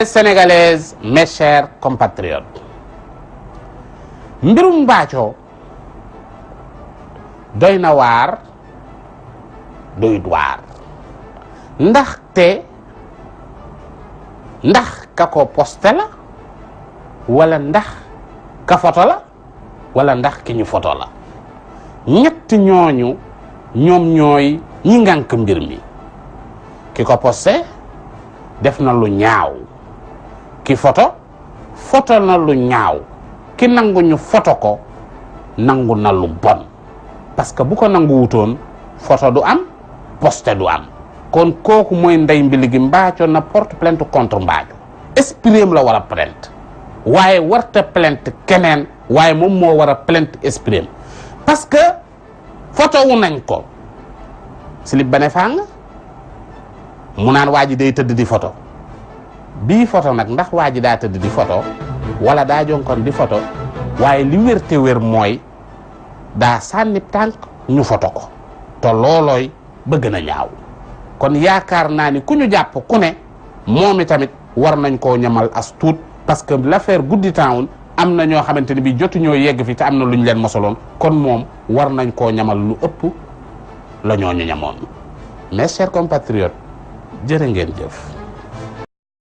Sénégalaises, mes chers compatriotes, mbirum Mbathio doy na waar doyut waar ndax ka ko posté la wala ndax ka photo la wala ndax ki ñu photo la ñett ñooñu ñoom ñooy ñi ngànk mbir mi. ki ko posté def na lu ñaaw, ki photo na lu ñaaw, ki nangu ñu photo ko nangu na lu bon, parce que bu ko nangu wutoon photo du am, posté du am. kon kooku mooy ndey mbili gi. Mbathio na porte plainte contre Mbathio. esprit la war a plainte waaye warta plainte keneen, waaye moom moo war a plainte esprit parce que photo wu nañ ko slip ba ne fàng mu naan waa ji day tëdd di photo bii photo nag ndax waa ji daa tëdd di photo wala daa jonkoon di photo, waaye li wér te wér mooy daa sànni tànk ñu photo ko te loolooy bëgg na ñaaw. kon yaakaar naa ni ku ñu jàpp ku ne moom tamit war nañ koo ñamal as tuut, parce que l'affaire Goody Town am na ñoo xamante ni bi jotuñoo yegg fi te am na lu ñu leen mosaloon, kon moom war nañ koo ñamal lu ëpp la ñoo ñu ñamoon. Mes chers compatriotes, jërë ngeen jëf.